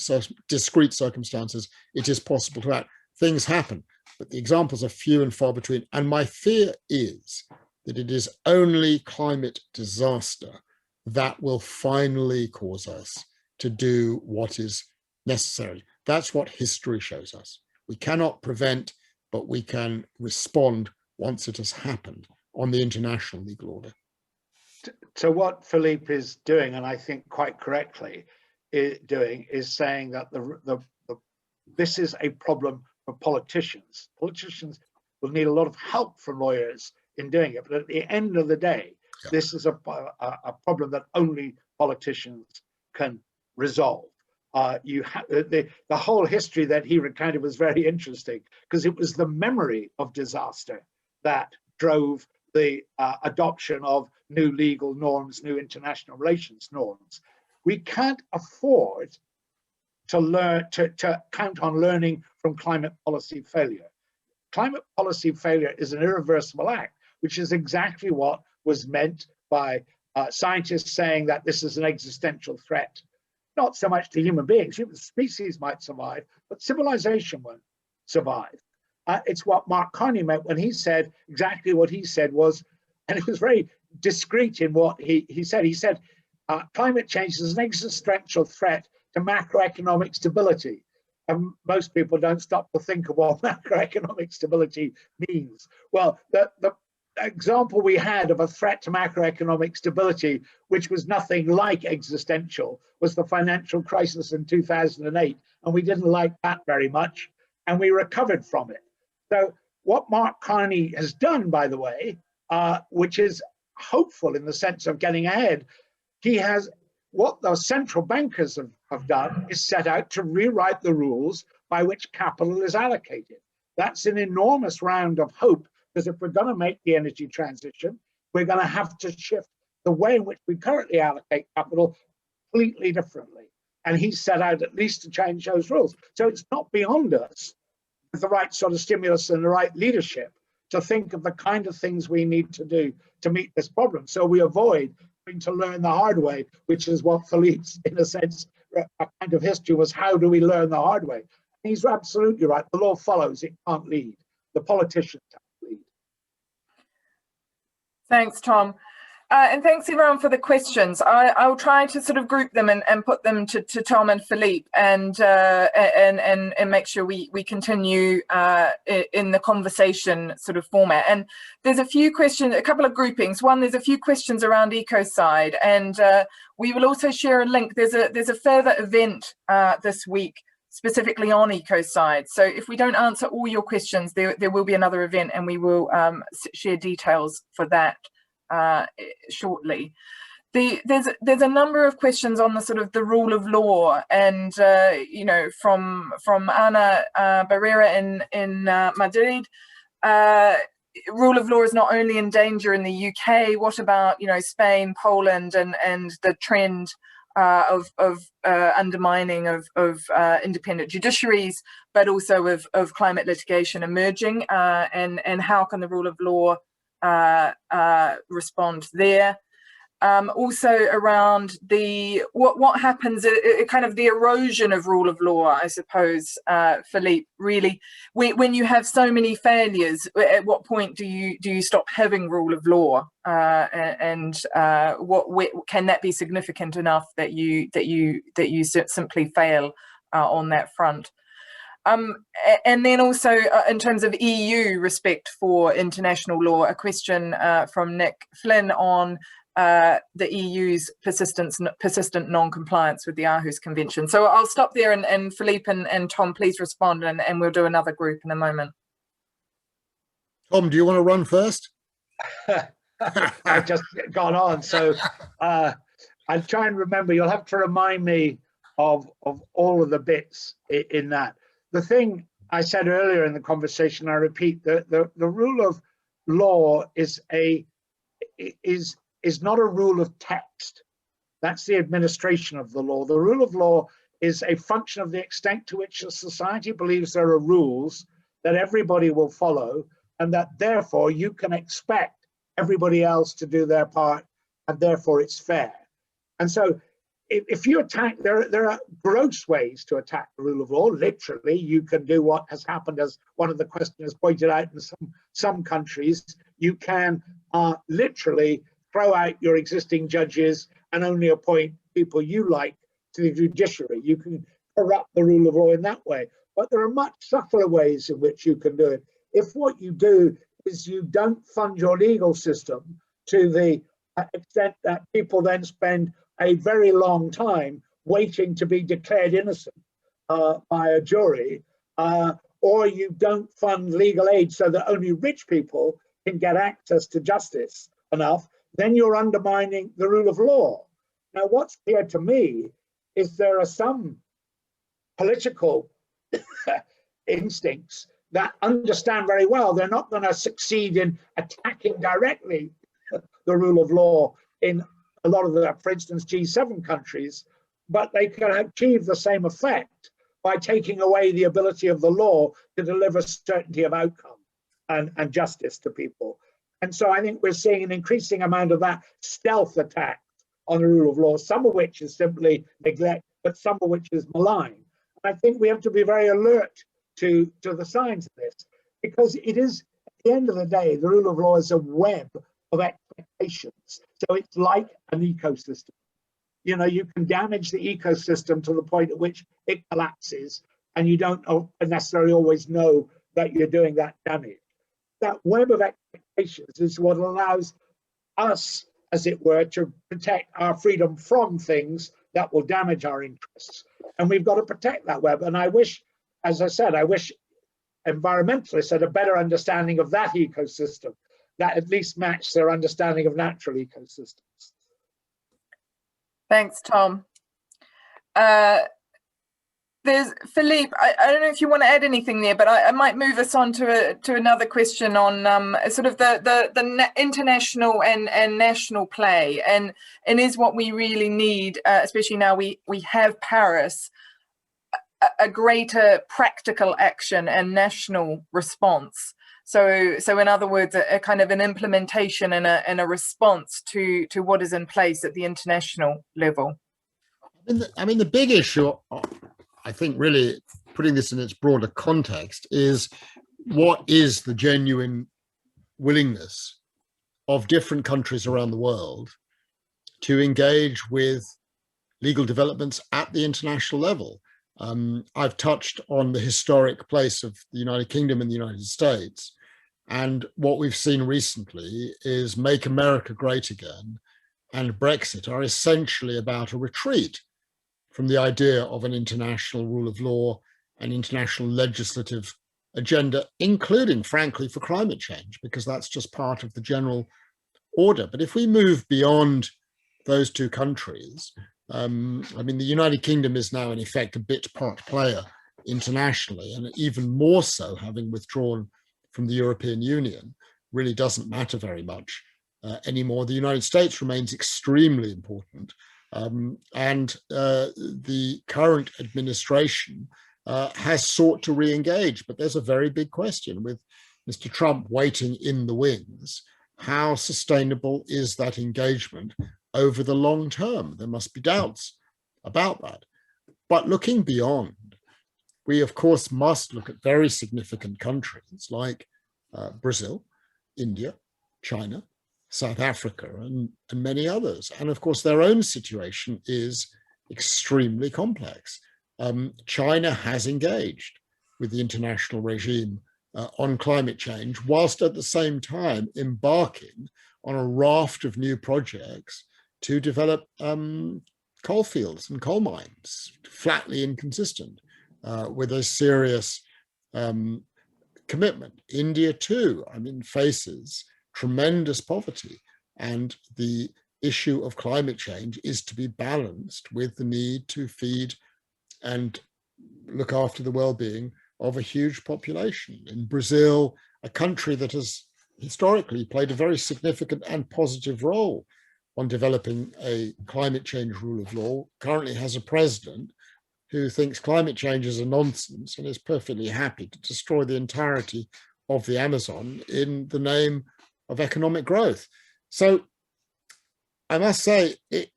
circumstances, it is possible to act. Things happen, but the examples are few and far between. And my fear is that it is only climate disaster that will finally cause us to do what is necessary. That's what history shows us. We cannot prevent, but we can respond once it has happened on the international legal order. So what Philippe is doing, and I think quite correctly is saying that this is a problem for politicians. Politicians will need a lot of help from lawyers in doing it, but at the end of the day, this is a problem that only politicians can resolve. You have the whole history that he recounted was very interesting, because it was the memory of disaster that drove the adoption of new legal norms, new international relations norms. We can't afford to learn to count on learning from climate policy failure. Climate policy failure is an irreversible act, which is exactly what was meant by scientists saying that this is an existential threat, not so much to human beings. Human species might survive, but civilization won't survive. It's what Mark Carney meant when he said exactly what he said was, and it was very discreet in what he said. He said, climate change is an existential threat to macroeconomic stability. And most people don't stop to think of what macroeconomic stability means. Well, the example we had of a threat to macroeconomic stability, which was nothing like existential, was the financial crisis in 2008. And we didn't like that very much, and we recovered from it. So what Mark Carney has done, by the way, which is hopeful in the sense of getting ahead, he has, what the central bankers have done is set out to rewrite the rules by which capital is allocated. That's an enormous round of hope, because if we're going to make the energy transition, we're going to have to shift the way in which we currently allocate capital completely differently. And he set out at least to change those rules. So it's not beyond us, with the right sort of stimulus and the right leadership, to think of the kind of things we need to do to meet this problem, so we avoid having to learn the hard way, which is what Philippe's, in a sense, a kind of history was, how do we learn the hard way? And he's absolutely right. The law follows, it can't lead. The politicians have to lead. Thanks, Tom. And thanks everyone for the questions. I'll try to sort of group them and put them to Tom and Philippe, and make sure we continue in the conversation sort of format. And there's a few questions, a couple of groupings. One, there's a few questions around Ecocide, and we will also share a link. There's a further event this week specifically on Ecocide. So if we don't answer all your questions, there will be another event, and we will share details for that shortly. There's a number of questions on the sort of the rule of law, and you know, from Ana Barrera in Madrid. Rule of law is not only in danger in the UK. What about, you know, Spain, Poland, and the trend of undermining of independent judiciaries, but also of climate litigation emerging, and how can the rule of law respond there? Also around the what happens, kind of the erosion of rule of law, I suppose, Philippe, really, when you have so many failures, at what point do you stop having rule of law, and can that be significant enough that you simply fail on that front? And then also in terms of EU respect for international law, a question from Nick Flynn on the EU's persistent non-compliance with the Aarhus Convention. So I'll stop there, and Philippe and Tom, please respond, and we'll do another group in a moment. Tom, do you want to run first? I've just gone on, so I'll try and remember. You'll have to remind me of all of the bits in that. The thing I said earlier in the conversation, I repeat, the rule of law is not a rule of text. That's the administration of the law. The rule of law is a function of the extent to which a society believes there are rules that everybody will follow, and that therefore you can expect everybody else to do their part, and therefore it's fair. And so if you attack, there are gross ways to attack the rule of law. Literally, you can do what has happened, as one of the questioners pointed out, in some countries. You can literally throw out your existing judges and only appoint people you like to the judiciary. You can corrupt the rule of law in that way. But there are much subtler ways in which you can do it. If what you do is you don't fund your legal system to the extent that people then spend a very long time waiting to be declared innocent by a jury, or you don't fund legal aid so that only rich people can get access to justice enough, then you're undermining the rule of law. Now, what's clear to me is there are some political instincts that understand very well they're not going to succeed in attacking directly the rule of law in a lot of the, for instance, G7 countries, but they can achieve the same effect by taking away the ability of the law to deliver certainty of outcome and justice to people. And so I think we're seeing an increasing amount of that stealth attack on the rule of law, some of which is simply neglect, but some of which is malign. And I think we have to be very alert to the signs of this, because it is, at the end of the day, the rule of law is a web of expectations. So it's like an ecosystem. You know, you can damage the ecosystem to the point at which it collapses, and you don't necessarily always know that you're doing that damage. That web of expectations is what allows us, as it were, to protect our freedom from things that will damage our interests. And we've got to protect that web. And I wish, as I said, I wish environmentalists had a better understanding of that ecosystem that at least matched their understanding of natural ecosystems. Thanks, Tom. There's Philippe. I don't know if you want to add anything there, but I might move us on to another question on sort of the international and national play, and is what we really need, especially now we have Paris, a greater practical action and national response. So in other words, a kind of an implementation and a response to what is in place at the international level. I mean, the big issue, I think, really putting this in its broader context, is what is the genuine willingness of different countries around the world to engage with legal developments at the international level. I've touched on the historic place of the United Kingdom and the United States. And what we've seen recently is Make America Great Again and Brexit are essentially about a retreat from the idea of an international rule of law, an international legislative agenda, including, frankly, for climate change, because that's just part of the general order. But if we move beyond those two countries, I mean, the United Kingdom is now in effect a bit part player internationally, and even more so having withdrawn from the European Union, really doesn't matter very much anymore. The United States remains extremely important. And the current administration has sought to re-engage, but there's a very big question with Mr. Trump waiting in the wings. How sustainable is that engagement over the long term? There must be doubts about that. But looking beyond, we of course must look at very significant countries like Brazil, India, China, South Africa, and many others. And of course, their own situation is extremely complex. China has engaged with the international regime on climate change, whilst at the same time embarking on a raft of new projects to develop coal fields and coal mines, flatly inconsistent with a serious commitment. India too, I mean, faces tremendous poverty, and the issue of climate change is to be balanced with the need to feed and look after the well-being of a huge population. In Brazil, a country that has historically played a very significant and positive role on developing a climate change rule of law, currently has a president who thinks climate change is a nonsense and is perfectly happy to destroy the entirety of the Amazon in the name of economic growth. So I must say, it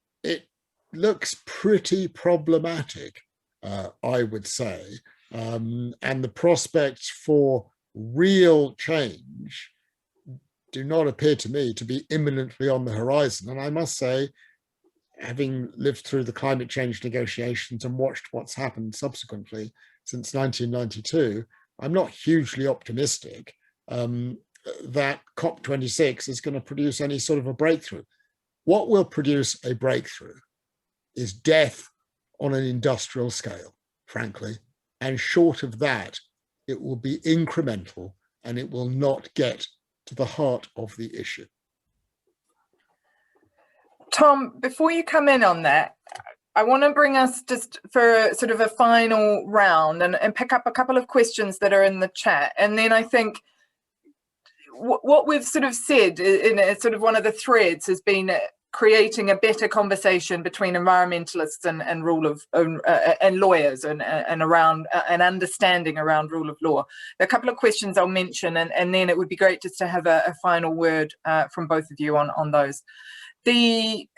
looks pretty problematic, I would say, and the prospects for real change do not appear to me to be imminently on the horizon. And I must say, having lived through the climate change negotiations and watched what's happened subsequently since 1992, I'm not hugely optimistic that COP26 is going to produce any sort of a breakthrough. What will produce a breakthrough is death on an industrial scale, frankly. And short of that, it will be incremental and it will not get to the heart of the issue. Tom, before you come in on that, I want to bring us just for sort of a final round and pick up a couple of questions that are in the chat. And then I think what we've sort of said in a sort of one of the threads has been creating a better conversation between environmentalists and rule of and lawyers and around an understanding around rule of law. There are a couple of questions I'll mention, and then it would be great just to have a final word from both of you on those. The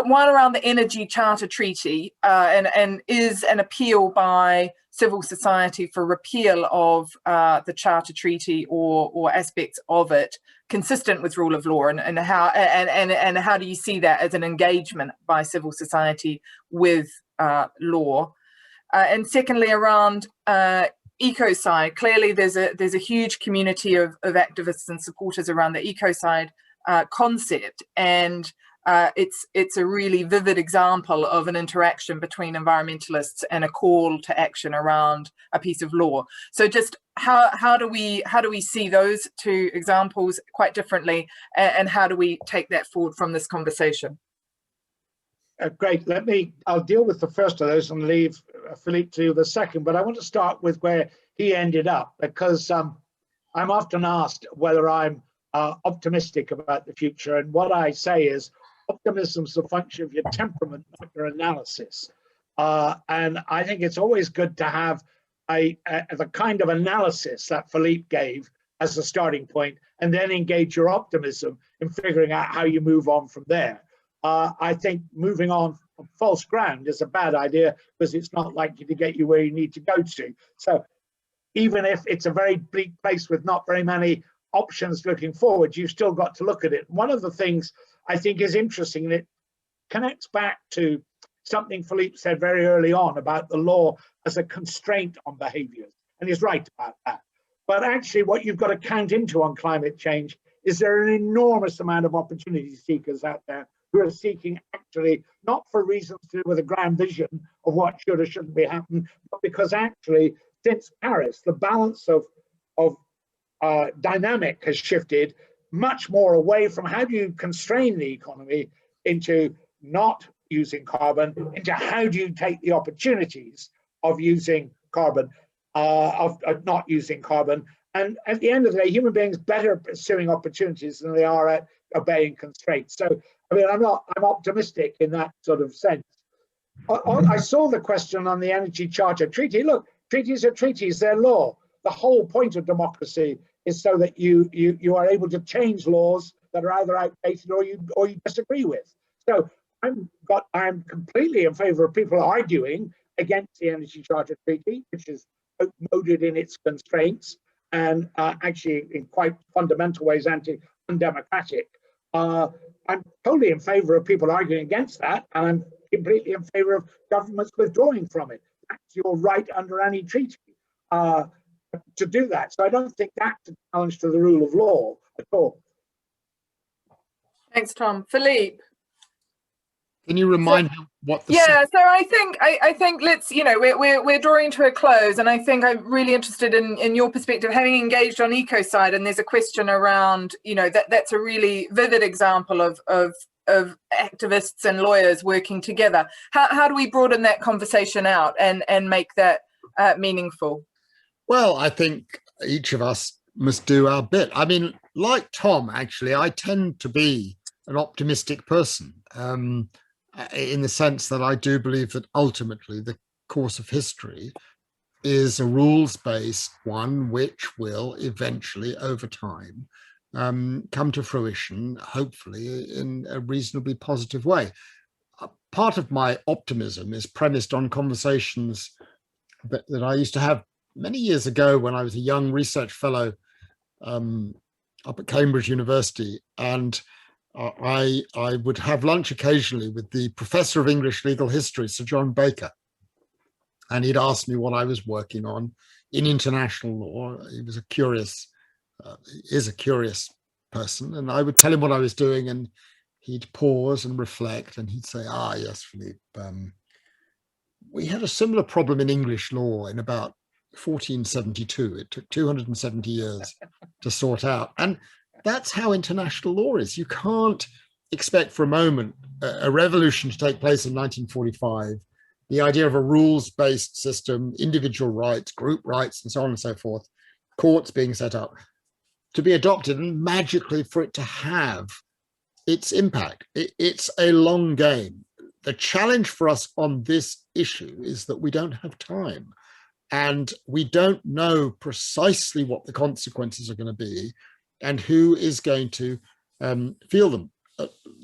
one around the Energy Charter Treaty and is an appeal by civil society for repeal of the Charter Treaty or aspects of it consistent with rule of law, and how do you see that as an engagement by civil society with law? And secondly, around ecocide, clearly there's a huge community of activists and supporters around the ecocide concept, and it's a really vivid example of an interaction between environmentalists and a call to action around a piece of law. So just how do we see those two examples quite differently, and how do we take that forward from this conversation? Great. I'll deal with the first of those and leave Philippe to the second, but I want to start with where he ended up, because I'm often asked whether I'm optimistic about the future, and what I say is optimism is a function of your temperament, not your analysis. And I think it's always good to have the kind of analysis that Philippe gave as a starting point, and then engage your optimism in figuring out how you move on from there. I think moving on from false ground is a bad idea, because it's not likely to get you where you need to go to. So even if it's a very bleak place with not very many options looking forward, you've still got to look at it. One of the things I think is interesting, and it connects back to something Philippe said very early on about the law as a constraint on behaviors, and he's right about that. But actually what you've got to count into on climate change is there are an enormous amount of opportunity seekers out there who are seeking, actually not for reasons to do with a grand vision of what should or shouldn't be happening, but because actually since Paris, the balance of dynamic has shifted much more away from how do you constrain the economy into not using carbon, into how do you take the opportunities of using carbon, of not using carbon. And at the end of the day, human beings better pursuing opportunities than they are at obeying constraints. So, I mean, I'm optimistic in that sort of sense. I saw the question on the Energy Charter Treaty. Look, treaties are treaties, they're law. The whole point of democracy is so that you are able to change laws that are either outdated or you disagree with. So I'm completely in favor of people arguing against the Energy Charter Treaty, which is outmoded in its constraints and actually in quite fundamental ways undemocratic. I'm totally in favor of people arguing against that, and I'm completely in favor of governments withdrawing from it. That's your right under any treaty to do that. So I don't think that's a challenge to the rule of law at all. Thanks, Tom. Philippe. Can you remind me what the... Yeah, so I think let's, we're drawing to a close, and I think I'm really interested in your perspective, having engaged on ecocide, and there's a question around, that's a really vivid example of activists and lawyers working together. How do we broaden that conversation out and make that meaningful? Well, I think each of us must do our bit. I mean, like Tom, actually, I tend to be an optimistic person. In the sense that I do believe that ultimately the course of history is a rules-based one, which will eventually, over time, come to fruition, hopefully in a reasonably positive way. Part of my optimism is premised on conversations that I used to have many years ago when I was a young research fellow up at Cambridge University, and I would have lunch occasionally with the professor of English legal history, Sir John Baker, and he'd ask me what I was working on in international law. He was is a curious person, and I would tell him what I was doing, and he'd pause and reflect, and he'd say, "Ah, yes, Philippe, we had a similar problem in English law in about 1472. It took 270 years to sort out." And that's how international law is. You can't expect for a moment a revolution to take place in 1945. The idea of a rules-based system, individual rights, group rights, and so on and so forth, courts being set up, to be adopted and magically for it to have its impact. It's a long game. The challenge for us on this issue is that we don't have time, and we don't know precisely what the consequences are going to be and who is going to feel them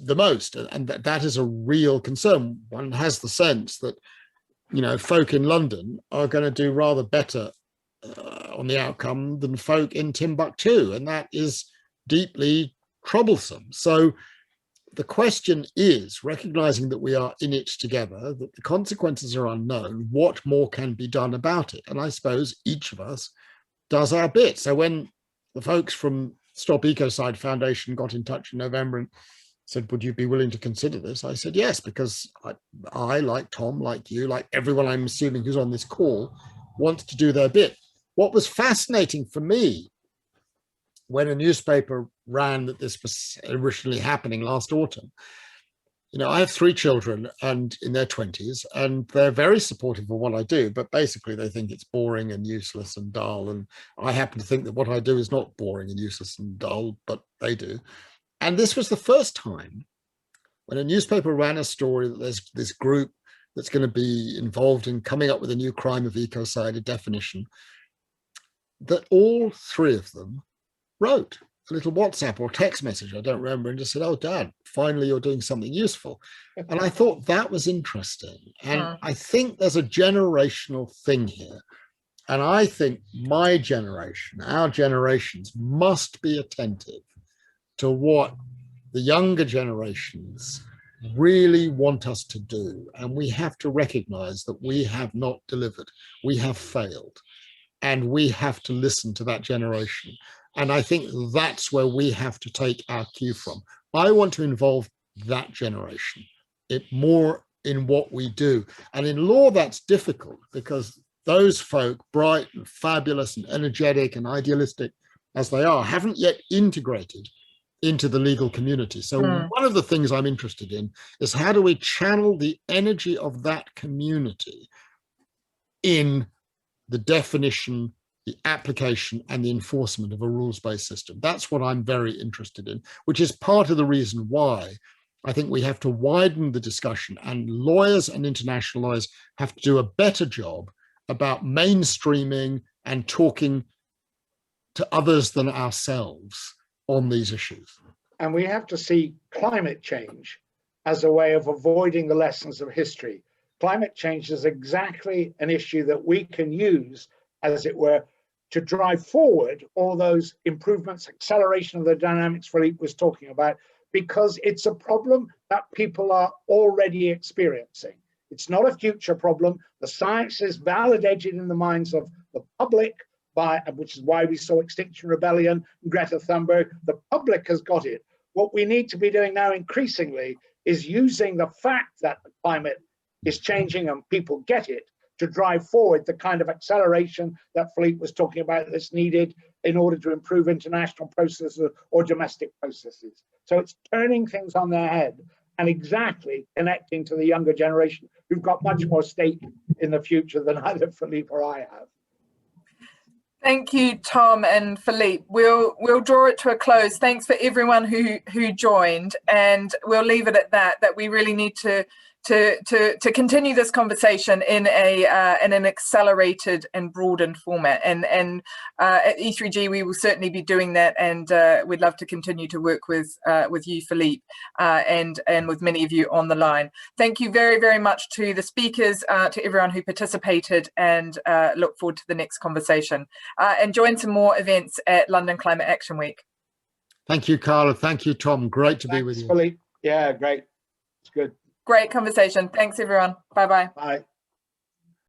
the most. And that is a real concern. One has the sense that, folk in London are going to do rather better on the outcome than folk in Timbuktu, and that is deeply troublesome. So the question is, recognizing that we are in it together, that the consequences are unknown, what more can be done about it? And I suppose each of us does our bit. So when the folks from Stop Ecocide Foundation got in touch in November and said, "Would you be willing to consider this?" I said, yes, because I, like Tom, like you, like everyone I'm assuming who's on this call, wants to do their bit. What was fascinating for me when a newspaper ran that this was originally happening last autumn, I have 3 children and in their 20s, and they're very supportive of what I do, but basically they think it's boring and useless and dull. And I happen to think that what I do is not boring and useless and dull, but they do. And this was the first time when a newspaper ran a story that there's this group that's going to be involved in coming up with a new crime of ecocide, a definition, that all 3 of them wrote a little WhatsApp or text message, I don't remember, and just said, "Oh, Dad, finally you're doing something useful." And I thought that was interesting. And I think there's a generational thing here. And I think my generation, our generations, must be attentive to what the younger generations really want us to do. And we have to recognize that we have not delivered, we have failed, and we have to listen to that generation. And I think that's where we have to take our cue from. I want to involve that generation more in what we do. And in law, that's difficult because those folk, bright and fabulous and energetic and idealistic as they are, haven't yet integrated into the legal community. So one of the things I'm interested in is how do we channel the energy of that community in the definition, the application, and the enforcement of a rules-based system. That's what I'm very interested in, which is part of the reason why I think we have to widen the discussion, and lawyers and international lawyers have to do a better job about mainstreaming and talking to others than ourselves on these issues. And we have to see climate change as a way of avoiding the lessons of history. Climate change is exactly an issue that we can use, as it were, to drive forward all those improvements, acceleration of the dynamics Philippe was talking about, because it's a problem that people are already experiencing. It's not a future problem. The science is validated in the minds of the public, which is why we saw Extinction Rebellion and Greta Thunberg. The public has got it. What we need to be doing now increasingly is using the fact that the climate is changing and people get it to drive forward the kind of acceleration that Philippe was talking about that's needed in order to improve international processes or domestic processes. So it's turning things on their head and exactly connecting to the younger generation who've got much more stake in the future than either Philippe or I have. Thank you, Tom and Philippe. We'll draw it to a close. Thanks for everyone who joined, and we'll leave it at that we really need to to continue this conversation in an accelerated and broadened format. And at E3G we will certainly be doing that, and we'd love to continue to work with you, Philippe, and with many of you on the line. Thank you very, very much to the speakers, to everyone who participated, and look forward to the next conversation. And join some more events at London Climate Action Week. Thank you, Karla. Thank you, Tom. Great to be with you. Philippe. Yeah, great. It's good. Great conversation. Thanks, everyone. Bye-bye. Bye.